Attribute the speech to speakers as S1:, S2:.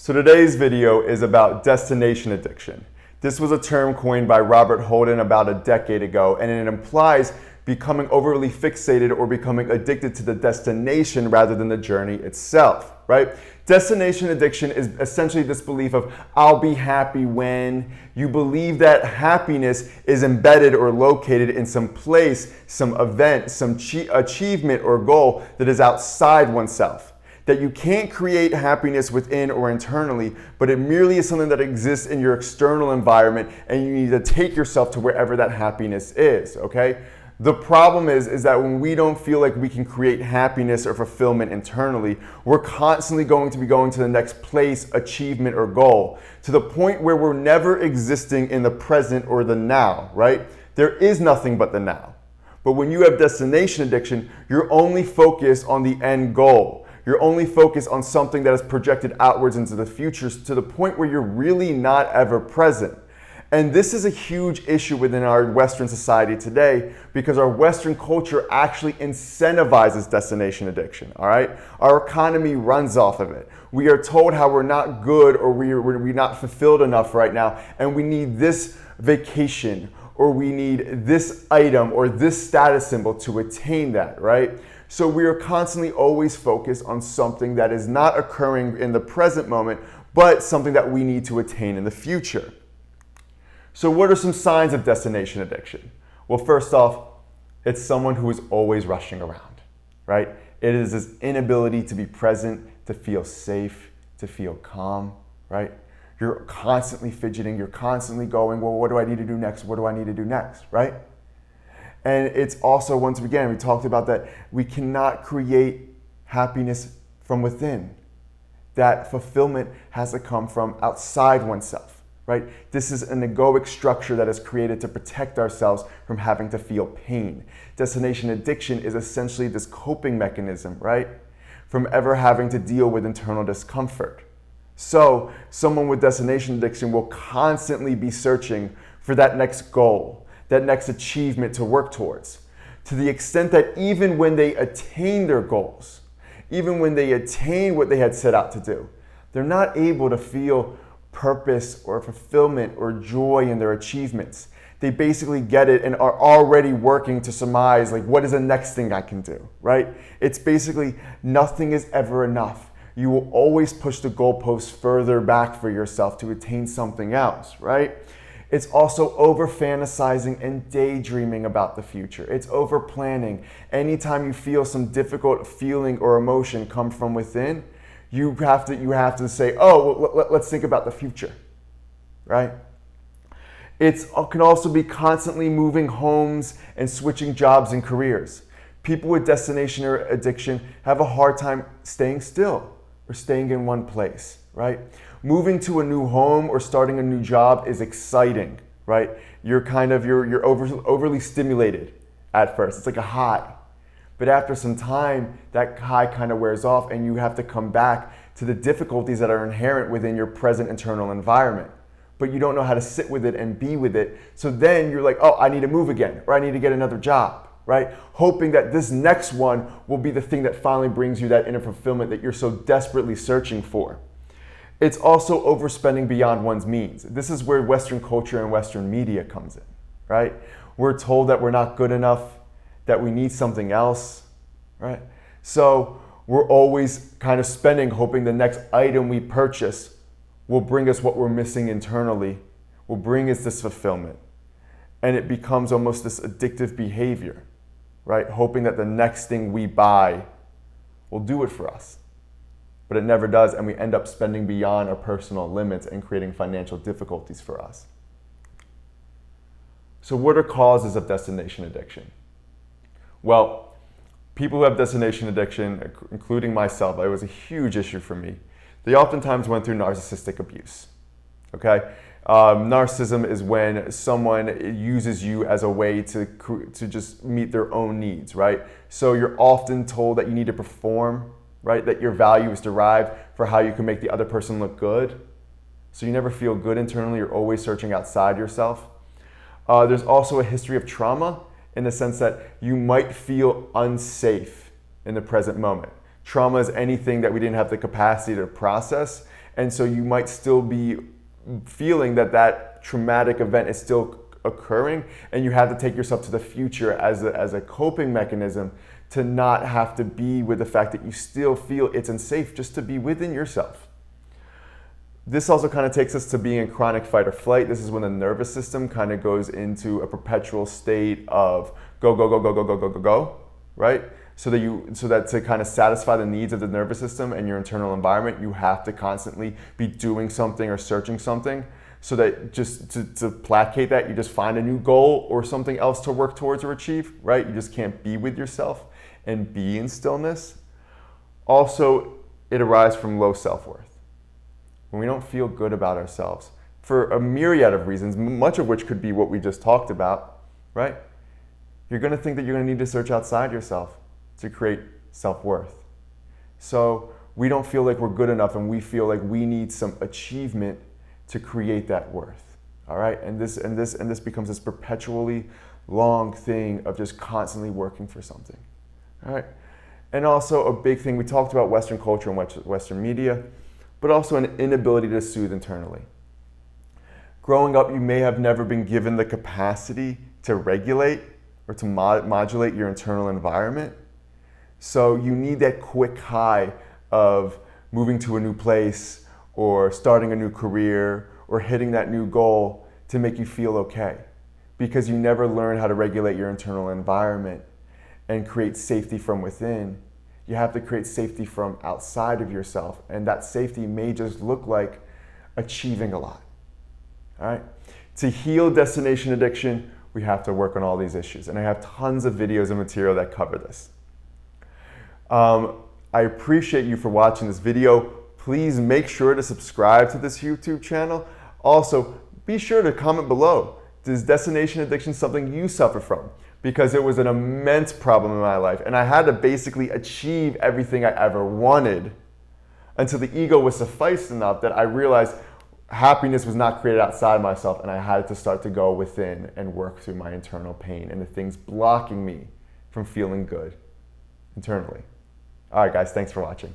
S1: So today's video is about destination addiction. This was a term coined by Robert Holden about a decade ago, and it implies becoming overly fixated or becoming addicted to the destination rather than the journey itself, right? Destination addiction is essentially this belief of I'll be happy when. You believe that happiness is embedded or located in some place, some event, some achievement or goal that is outside oneself. That you can't create happiness within or internally, but it merely is something that exists in your external environment, and you need to take yourself to wherever that happiness is, okay? The problem is that when we don't feel like we can create happiness or fulfillment internally, we're constantly going to be going to the next place, achievement, or goal, to the point where we're never existing in the present or the now, right? There is nothing but the now. But when you have destination addiction, you're only focused on the end goal. You're only focused on something that is projected outwards into the future to the point where you're really not ever present. And this is a huge issue within our Western society today because our Western culture actually incentivizes destination addiction, all right? Our economy runs off of it. We are told how we're not good or we're not fulfilled enough right now, and we need this vacation or we need this item or this status symbol to attain that, right? So we are constantly always focused on something that is not occurring in the present moment, but something that we need to attain in the future. So what are some signs of destination addiction? Well, first off, it's someone who is always rushing around, right? It is this inability to be present, to feel safe, to feel calm, right? You're constantly fidgeting, you're constantly going, well, what do I need to do next? What do I need to do next, right? And it's also, once again, we talked about that we cannot create happiness from within. That fulfillment has to come from outside oneself, right? This is an egoic structure that is created to protect ourselves from having to feel pain. Destination addiction is essentially this coping mechanism, right? From ever having to deal with internal discomfort. So someone with destination addiction will constantly be searching for that next goal, that next achievement to work towards, to the extent that even when they attain their goals, even when they attain what they had set out to do, they're not able to feel purpose or fulfillment or joy in their achievements. They basically get it and are already working to surmise, like, what is the next thing I can do, right? It's basically nothing is ever enough. You will always push the goalposts further back for yourself to attain something else, right? It's also over-fantasizing and daydreaming about the future. It's over-planning. Anytime you feel some difficult feeling or emotion come from within, you have to say, oh, well, let's think about the future, right? It can also be constantly moving homes and switching jobs and careers. People with destination addiction have a hard time staying still or staying in one place, right? Moving to a new home or starting a new job is exciting, right? You're overly stimulated at first. It's like a high. But after some time, that high kind of wears off and you have to come back to the difficulties that are inherent within your present internal environment. But you don't know how to sit with it and be with it. So then you're like, oh, I need to move again, or I need to get another job, right? Hoping that this next one will be the thing that finally brings you that inner fulfillment that you're so desperately searching for. It's also overspending beyond one's means. This is where Western culture and Western media comes in, right? We're told that we're not good enough, that we need something else, right? So we're always kind of spending, hoping the next item we purchase will bring us what we're missing internally, will bring us this fulfillment. And it becomes almost this addictive behavior, right? Hoping that the next thing we buy will do it for us. But it never does, and we end up spending beyond our personal limits and creating financial difficulties for us. So what are causes of destination addiction? Well, people who have destination addiction, including myself, it was a huge issue for me. They oftentimes went through narcissistic abuse, okay? Narcissism is when someone uses you as a way to just meet their own needs, right? So you're often told that you need to perform, right? That your value is derived for how you can make the other person look good. So you never feel good internally. You're always searching outside yourself. There's also a history of trauma in the sense that you might feel unsafe in the present moment. Trauma is anything that we didn't have the capacity to process, And so you might still be feeling that that traumatic event is still occurring, and you have to take yourself to the future as a coping mechanism to not have to be with the fact that you still feel it's unsafe just to be within yourself. This also kind of takes us to being in chronic fight or flight. This is when the nervous system kind of goes into a perpetual state of go, go, go, go, go, go, go, go, go, right? So that to kind of satisfy the needs of the nervous system and your internal environment, you have to constantly be doing something or searching something. So that just to placate that, you just find a new goal or something else to work towards or achieve, right? You just can't be with yourself and be in stillness. Also, it arises from low self-worth. When we don't feel good about ourselves for a myriad of reasons, much of which could be what we just talked about, right? You're going to think that you're going to need to search outside yourself to create self-worth. So we don't feel like we're good enough, and we feel like we need some achievement to create that worth. All right, and this becomes this perpetually long thing of just constantly working for something. All right, and also a big thing, we talked about Western culture and Western media, but also an inability to soothe internally. Growing up, you may have never been given the capacity to regulate or to modulate your internal environment. So you need that quick high of moving to a new place or starting a new career or hitting that new goal to make you feel okay, because you never learn how to regulate your internal environment and create safety from within. You have to create safety from outside of yourself, and that safety may just look like achieving a lot. All right? To heal destination addiction, we have to work on all these issues, and I have tons of videos and material that cover this. I appreciate you for watching this video. Please make sure to subscribe to this YouTube channel. Also, be sure to comment below. Is destination addiction something you suffer from? Because it was an immense problem in my life, and I had to basically achieve everything I ever wanted until the ego was sufficed enough that I realized happiness was not created outside myself, and I had to start to go within and work through my internal pain and the things blocking me from feeling good internally. All right, guys, thanks for watching.